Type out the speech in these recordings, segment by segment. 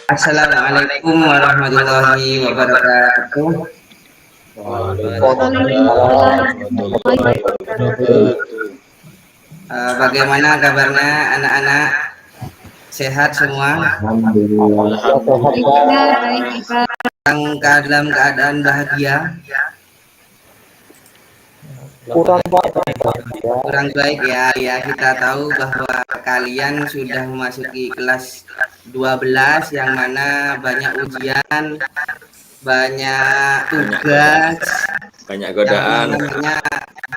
Assalamualaikum warahmatullahi wabarakatuh. Waalaikumsalam warahmatullahi wabarakatuh. Bagaimana kabarnya anak-anak? Sehat semua? Alhamdulillah sehat, Pak. Dalam keadaan bahagia? Kurang Pak. Kurang baik ya. Ya, kita tahu bahwa kalian sudah memasuki kelas 12 yang mana banyak ujian, banyak tugas, banyak yang godaan. namanya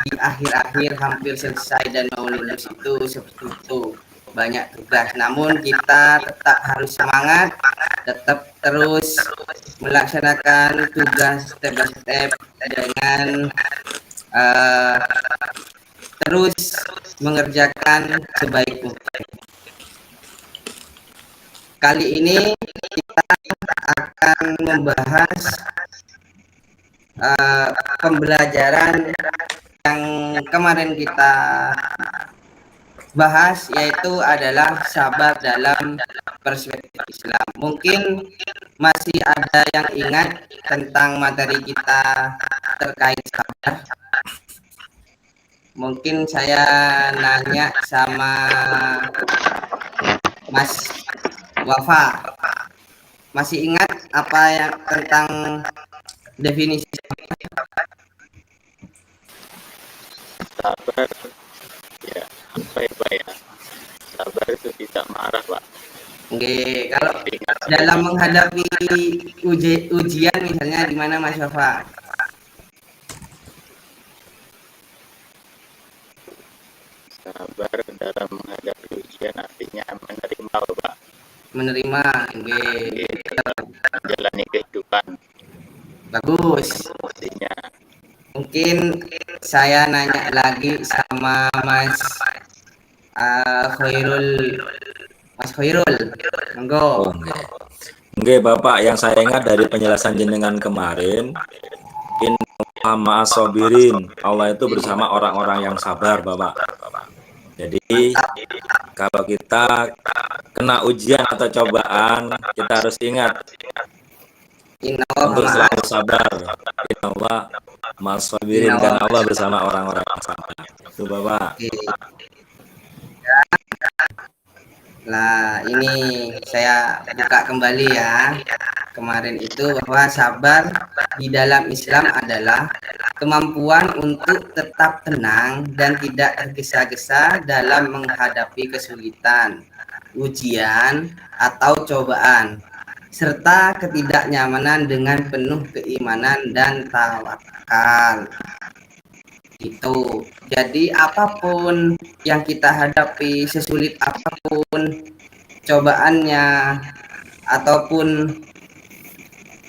di akhir-akhir hampir selesai dan mau lulus itu seperti itu, banyak tugas. Namun kita tetap harus semangat, tetap terus melaksanakan tugas step by step dengan terus mengerjakan sebaik mungkin. Kali ini kita akan membahas pembelajaran yang kemarin kita bahas, yaitu adalah sabar dalam perspektif Islam. Mungkin masih ada yang ingat tentang materi kita terkait sabar. Mungkin saya nanya sama Mas Wafa, masih ingat apa yang tentang definisi sabar? Ya, apa ya Pak ya? Sabar itu tidak marah Pak. Oke, kalau dalam menghadapi ujian misalnya gimana Mas Wafa? Sabar dalam menghadapi ujian artinya menerima Pak. Menerima, oke. Menjalani kehidupan. Bagus. Artinya Mungkin saya nanya lagi sama Mas Khairul. Mas Khairul, monggo. Oke, Bapak, yang saya ingat dari penjelasan jenengan kemarin, Inna sobirin, Allah itu bersama orang-orang yang sabar, Bapak. Jadi kalau kita kena ujian atau cobaan, kita harus ingat untuk selalu sabar. Inna Allah ma'asobirin, dan Allah bersama orang-orang yang sabar. Itu Bapak. Nah, ini saya buka kembali ya. Kemarin itu bahwa sabar di dalam Islam adalah kemampuan untuk tetap tenang dan tidak tergesa-gesa dalam menghadapi kesulitan, ujian, atau cobaan, serta ketidaknyamanan dengan penuh keimanan dan tawakal. Itu jadi apapun yang kita hadapi, sesulit apapun cobaannya, ataupun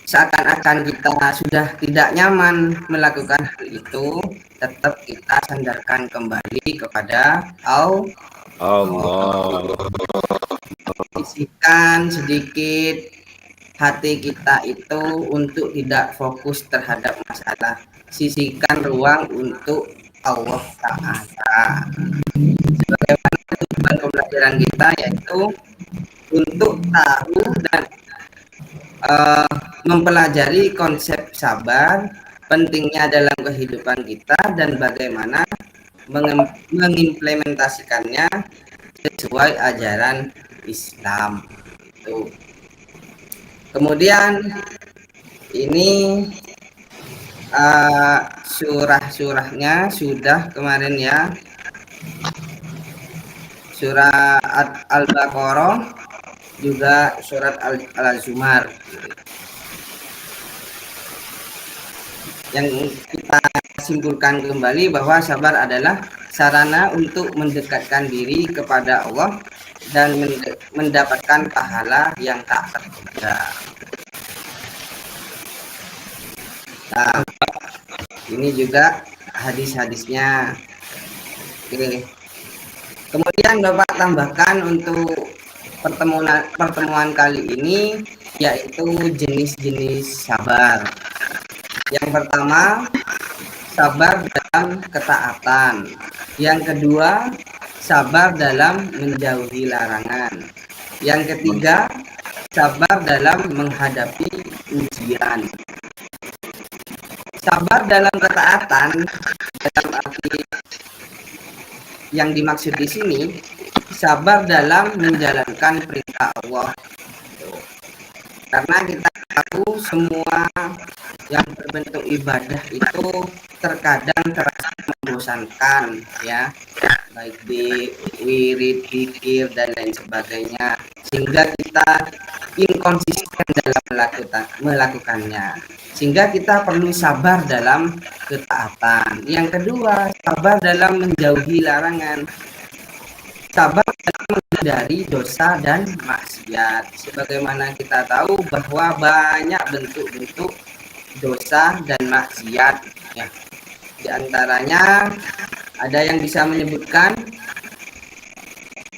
seakan-akan kita sudah tidak nyaman melakukan hal itu, tetap kita sandarkan kembali kepada Allah. Sisihkan sedikit hati kita itu untuk tidak fokus terhadap masalah, sisihkan ruang untuk Allah Ta'ala. Sebagaimana tujuan pembelajaran kita yaitu untuk tahu dan mempelajari konsep sabar, pentingnya dalam kehidupan kita, dan bagaimana mengimplementasikannya sesuai ajaran Islam. Tuh. Kemudian ini surah-surahnya sudah kemarin ya, surah Al-Baqarah, juga surat Al-Zumar. Yang kita simpulkan kembali bahwa sabar adalah sarana untuk mendekatkan diri kepada Allah dan mendapatkan pahala yang tak terhingga. Nah, ini juga hadis-hadisnya. Oke. Kemudian Bapak tambahkan untuk pertemuan kali ini, yaitu jenis-jenis sabar. Yang pertama, sabar dalam ketaatan. Yang kedua, sabar dalam menjauhi larangan. Yang ketiga, sabar dalam menghadapi ujian. Sabar dalam ketaatan, dalam arti yang dimaksud di sini, sabar dalam menjalankan perintah Allah. Karena kita tahu semua yang berbentuk ibadah itu terkadang terasa membosankan, ya, baik di wirid, zikir, dan lain sebagainya, sehingga kita inkonsisten dalam melakukannya, sehingga kita perlu sabar dalam ketaatan. Yang kedua, sabar dalam menjauhi larangan, sabar dalam menghindari dosa dan maksiat. Sebagaimana kita tahu bahwa banyak bentuk-bentuk dosa dan maksiat, ya. Di antaranya ada yang bisa menyebutkan,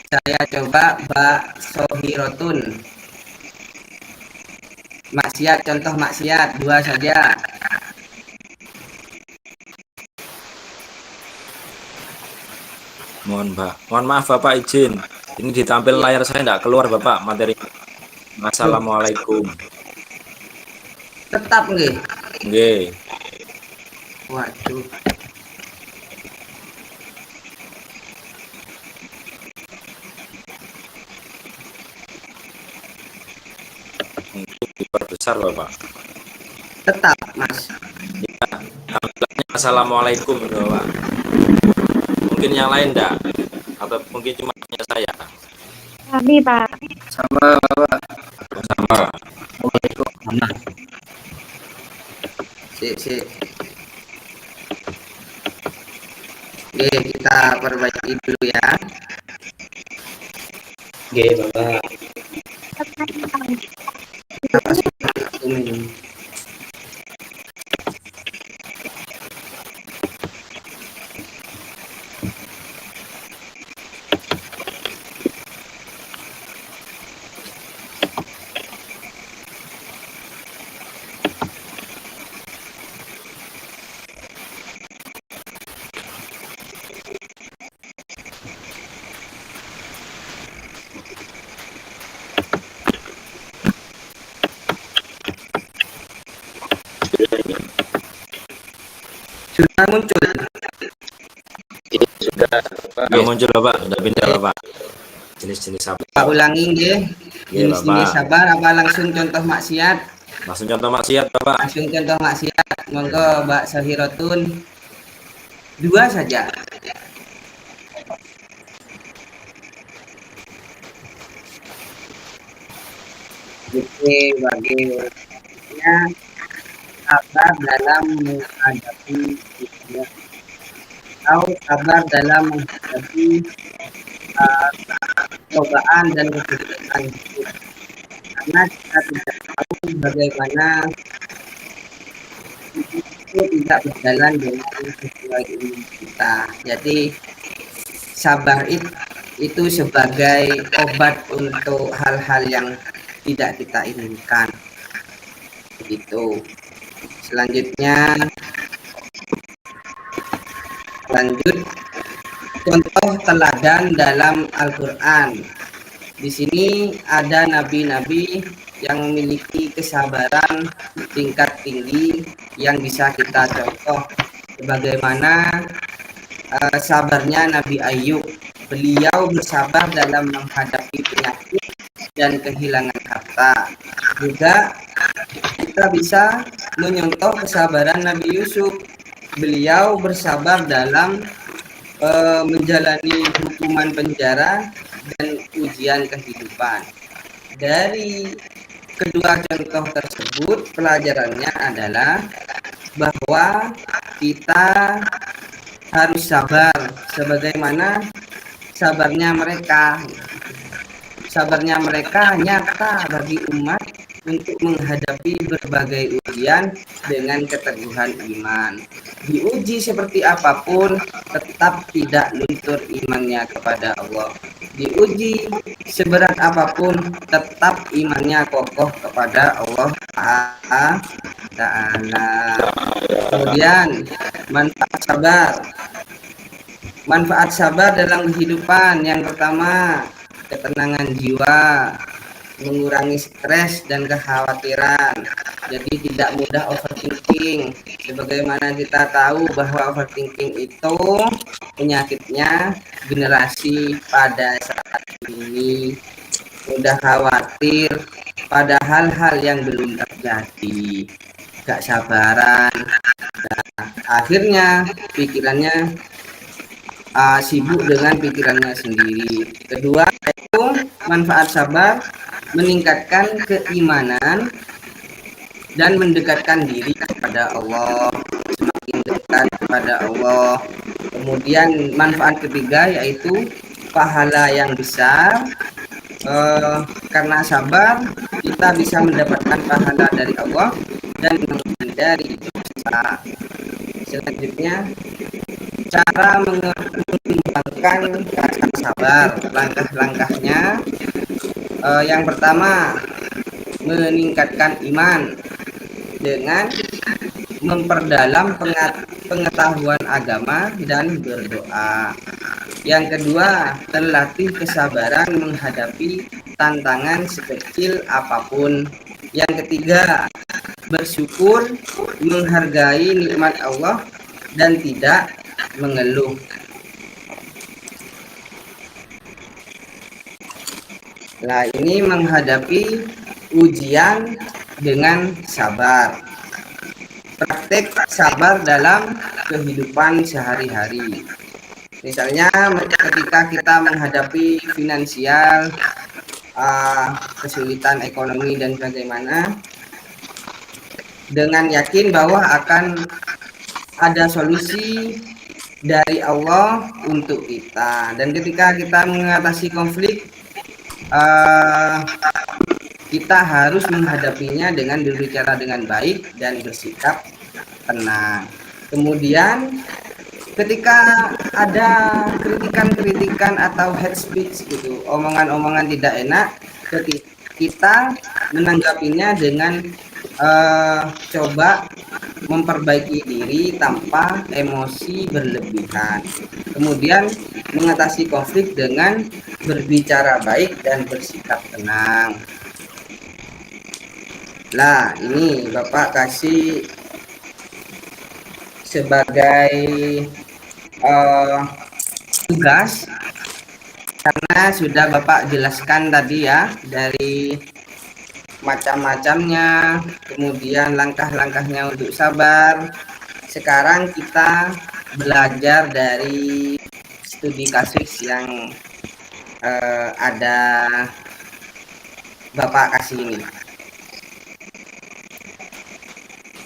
saya coba baksohirotun, maksiat, contoh maksiat 2 saja. Mohon maaf Bapak, izin. Ini ditampil layar saya tidak keluar Bapak materi. Assalamualaikum. Tetap nggih. Nggih. Waduh. Untuk diperbesar Bapak. Tetap, Mas. Ya, tampilannya Assalamualaikum Bapak. Mungkin yang lain enggak? Atau mungkin cuma hanya saya? Kami Pak. Sama, Bapak. Sama. Sama. Si. Oke, kita perbaiki dulu ya. Oke, Bapak. Apa sih ini? Sudah muncul. Ini sudah, Bapak. Nggak muncul Bapak, udah pindah Bapak. Jenis-jenis apa? Pak ulangi nggih. Iya, Jenis-jenis Bapak. sabar apa langsung contoh maksiat? Langsung contoh maksiat Bapak. Langsung contoh maksiat. Monggo Mbak Sahirotun. 2 saja. Oke, bagaimana sabar dalam menghadapi ujian, atau sabar dalam menghadapi cobaan dan kesulitan hidup. Karena kita tidak tahu bagaimana itu tidak berjalan dengan sesuai ingin kita. Jadi sabar itu sebagai obat untuk hal-hal yang tidak kita inginkan. Begitu. Selanjutnya, lanjut contoh teladan dalam Al-Quran. Di sini ada nabi-nabi yang memiliki kesabaran tingkat tinggi yang bisa kita contoh, sebagaimana sabarnya Nabi Ayub. Beliau bersabar dalam menghadapi penyakit dan kehilangan harta. Juga kita bisa menyontoh kesabaran Nabi Yusuf. Beliau bersabar dalam menjalani hukuman penjara dan ujian kehidupan. Dari kedua contoh tersebut, pelajarannya adalah bahwa kita harus sabar sebagaimana sabarnya mereka. Sabarnya mereka nyata bagi umat untuk menghadapi berbagai ujian dengan keteguhan iman. Diuji seperti apapun, tetap tidak luntur imannya kepada Allah. Diuji seberat apapun, tetap imannya kokoh kepada Allah Ta'ala. Kemudian, manfaat sabar. Manfaat sabar dalam kehidupan, yang pertama, ketenangan jiwa. mengurangi stres dan kekhawatiran. Jadi tidak mudah overthinking. Sebagaimana kita tahu bahwa overthinking itu penyakitnya generasi pada saat ini, mudah khawatir pada hal-hal yang belum terjadi, gak sabaran. Nah, akhirnya pikirannya sibuk dengan pikirannya sendiri. Kedua, itu manfaat sabar meningkatkan keimanan dan mendekatkan diri kepada Allah, semakin dekat kepada Allah. Kemudian manfaat ketiga yaitu pahala yang besar. Karena sabar kita bisa mendapatkan pahala dari Allah dan menghindari dosa. Selanjutnya, cara mengembangkan rasa sabar. Langkah-langkahnya, yang pertama, meningkatkan iman dengan memperdalam pengetahuan agama dan berdoa. Yang kedua, terlatih kesabaran menghadapi tantangan sekecil apapun. Yang ketiga, bersyukur, menghargai nikmat Allah dan tidak mengeluh. Nah, ini menghadapi ujian dengan sabar. Praktek sabar dalam kehidupan sehari-hari. Misalnya ketika kita menghadapi finansial, kesulitan ekonomi dan bagaimana, dengan yakin bahwa akan ada solusi dari Allah untuk kita. Dan ketika kita mengatasi konflik, kita harus menghadapinya dengan berbicara dengan baik dan bersikap tenang. Kemudian ketika ada kritikan-kritikan atau hate speech gitu, omongan-omongan tidak enak, kita menanggapinya dengan coba memperbaiki diri tanpa emosi berlebihan. Kemudian mengatasi konflik dengan berbicara baik dan bersikap tenang. Nah, ini Bapak kasih sebagai tugas, karena sudah Bapak jelaskan tadi ya, dari macam-macamnya, kemudian langkah-langkahnya untuk sabar. Sekarang kita belajar dari studi kasus yang ada Bapak kasih ini.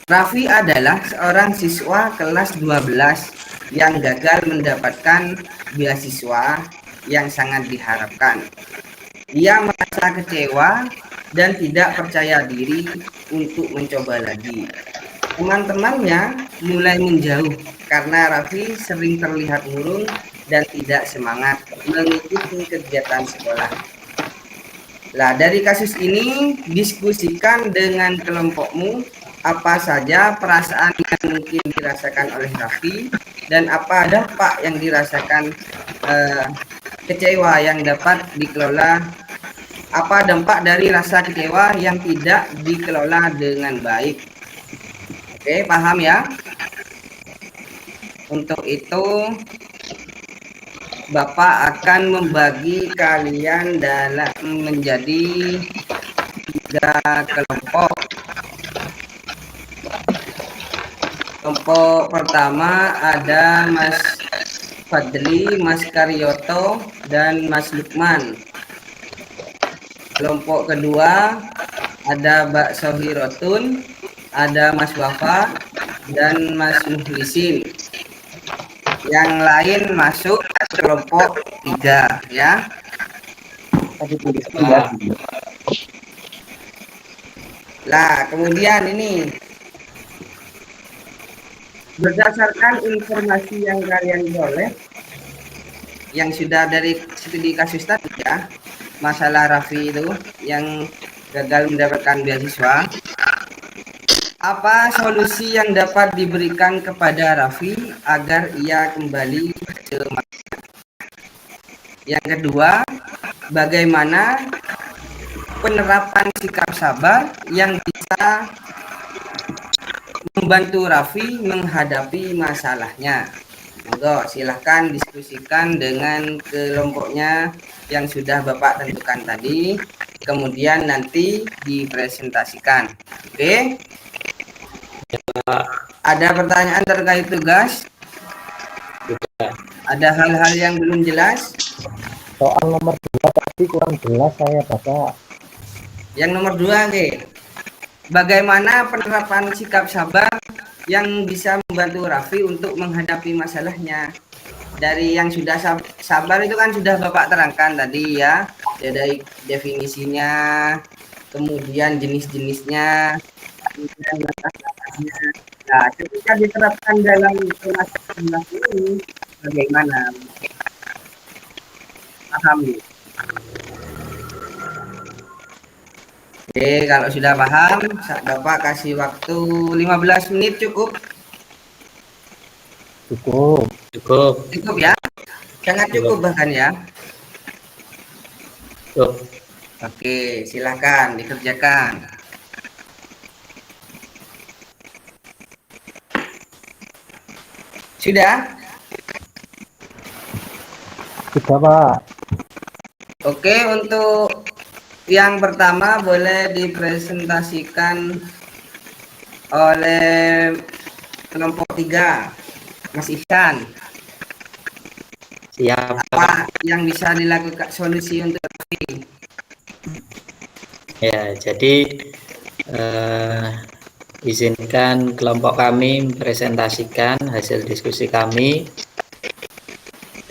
Raffi adalah seorang siswa kelas 12 yang gagal mendapatkan beasiswa yang sangat diharapkan. Ia merasa kecewa dan tidak percaya diri untuk mencoba lagi. Teman-temannya mulai menjauh karena Raffi sering terlihat murung dan tidak semangat mengikuti kegiatan sekolah. Nah, dari kasus ini, diskusikan dengan kelompokmu apa saja perasaan yang mungkin dirasakan oleh Raffi dan apa dampak yang dirasakan kecewa yang dapat dikelola, apa dampak dari rasa kecewa yang tidak dikelola dengan baik. Oke, paham ya? Untuk itu Bapak akan membagi kalian dalam menjadi 3 kelompok. Kelompok pertama ada Mas Fadli, Mas Karyoto, dan Mas Lukman. Kelompok kedua ada Mbak Sohirotun, ada Mas Wafa, dan Mas Muhlisin. Yang lain masuk kelompok 3 ya. Nah, kemudian ini berdasarkan informasi yang kalian peroleh, yang sudah dari studi kasus tadi ya, masalah Raffi itu yang gagal mendapatkan beasiswa, apa solusi yang dapat diberikan kepada Raffi agar ia kembali ke masyarakat? Yang kedua, bagaimana penerapan sikap sabar yang bisa membantu Raffi menghadapi masalahnya. Monggo silahkan diskusikan dengan kelompoknya yang sudah Bapak tentukan tadi, kemudian nanti dipresentasikan. Oke? Ada pertanyaan terkait tugas? Ada hal-hal yang belum jelas? Soal nomor 2 tadi kurang jelas saya, Bapak. Yang nomor 2, oke. Bagaimana penerapan sikap sabar yang bisa membantu Raffi untuk menghadapi masalahnya? Dari yang sudah sabar itu kan sudah Bapak terangkan tadi ya, dari definisinya, kemudian jenis-jenisnya, kemudian langkah-langkahnya. Nah, ketika diterapkan dalam kelas ini, bagaimana? Paham ya? Oke, kalau sudah paham, Bapak kasih waktu 15 menit cukup? Cukup. Cukup ya? Sangat cukup bahkan ya? Cukup. Oke, silakan dikerjakan. Sudah? Sudah, Pak. Oke, untuk yang pertama boleh dipresentasikan oleh kelompok 3, Mas Ihsan. Siap. Apa yang bisa dilakukan solusi untuk ini? Ya, jadi izinkan kelompok kami mempresentasikan hasil diskusi kami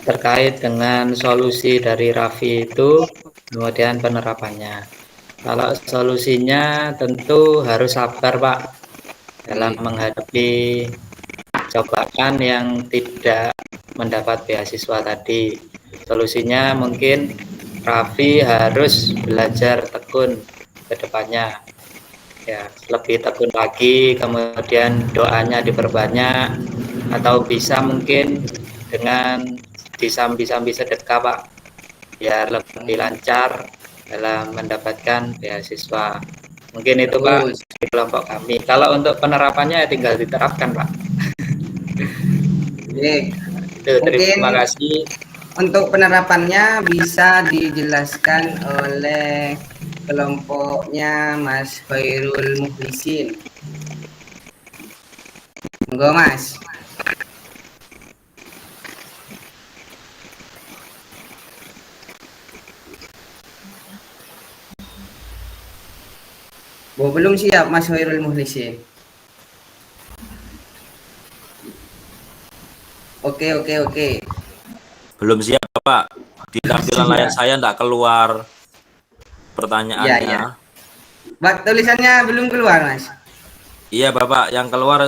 terkait dengan solusi dari Raffi itu, kemudian penerapannya. Kalau solusinya tentu harus sabar, Pak, dalam menghadapi cobaan yang tidak mendapat beasiswa tadi. Solusinya mungkin Raffi harus belajar tekun ke depannya, ya, lebih tekun lagi, kemudian doanya diperbanyak, atau bisa mungkin dengan disambi-sambi sedekah, Pak, biar lebih lancar dalam mendapatkan beasiswa. Mungkin itu, Pak, di kelompok kami. Kalau untuk penerapannya ya tinggal diterapkan, Pak. Oke, Itu, terima kasih. untuk penerapannya bisa dijelaskan oleh kelompoknya Mas Khairul Mukhlisin. Monggo, Mas. Belum siap Mas Khairul Mukhlisin. Oke. Belum siap, Pak. Di tampilan layar saya enggak keluar pertanyaannya. Bak, tulisannya belum keluar, Mas. Iya, Bapak. Yang keluar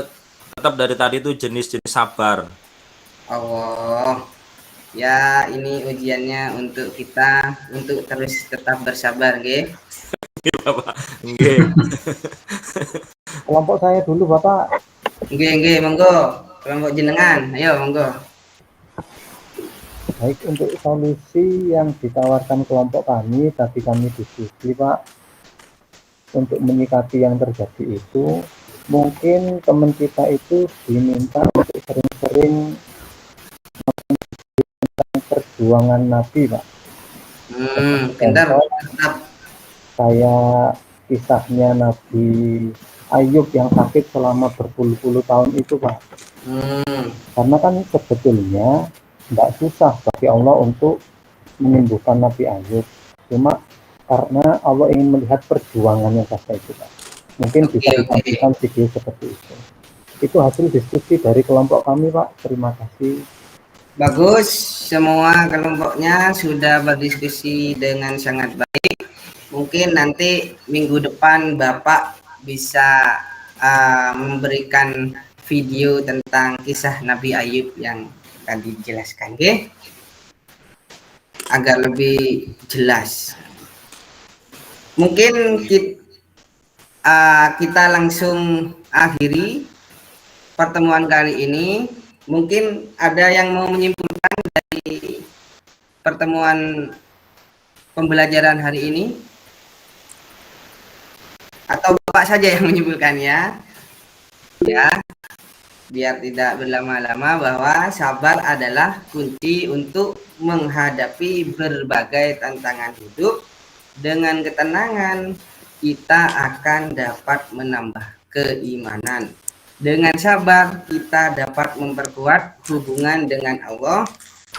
tetap dari tadi itu jenis-jenis sabar. Oh. Ya, ini ujiannya untuk kita untuk terus tetap bersabar, nggih. Iya, Bapak. Nggih. Kelompok saya dulu, Bapak. Nggih, monggo. Kelompok jenengan. Ayo, monggo. Baik, untuk solusi yang ditawarkan kelompok kami, tadi kami diskusi, Pak, untuk menyikapi yang terjadi itu, mungkin teman kita itu diminta untuk sering-sering tentang perjuangan Nabi, Pak. Bentar. Kayak kisahnya Nabi Ayub yang sakit selama berpuluh-puluh tahun itu, Pak. Karena kan sebetulnya tidak susah bagi Allah untuk menyembuhkan Nabi Ayub, cuma karena Allah ingin melihat perjuangannya saja itu, Pak. Mungkin bisa ditampilkan video seperti itu. Itu hasil diskusi dari kelompok kami, Pak. Terima kasih. Bagus, semua kelompoknya sudah berdiskusi dengan sangat baik. Mungkin nanti minggu depan Bapak bisa memberikan video tentang kisah Nabi Ayub yang tadi dijelaskan, oke? Agar lebih jelas. Mungkin kita langsung akhiri pertemuan kali ini. Mungkin ada yang mau menyimpulkan dari pertemuan pembelajaran hari ini? Bapak saja yang menyimpulkannya. Ya, biar tidak berlama-lama, bahwa sabar adalah kunci untuk menghadapi berbagai tantangan hidup. Dengan ketenangan kita akan dapat menambah keimanan. Dengan sabar kita dapat memperkuat hubungan dengan Allah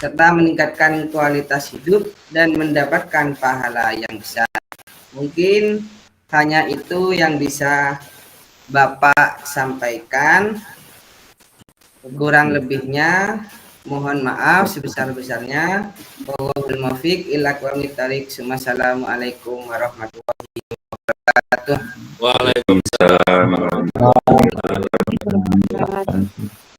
serta meningkatkan kualitas hidup dan mendapatkan pahala yang besar. Mungkin hanya itu yang bisa Bapak sampaikan. Kurang lebihnya mohon maaf sebesar-besarnya. Wallahul muwaffiq ila aqwamit thoriq. Assalamualaikum warahmatullahi wabarakatuh. Waalaikumsalam. Waalaikumsalam.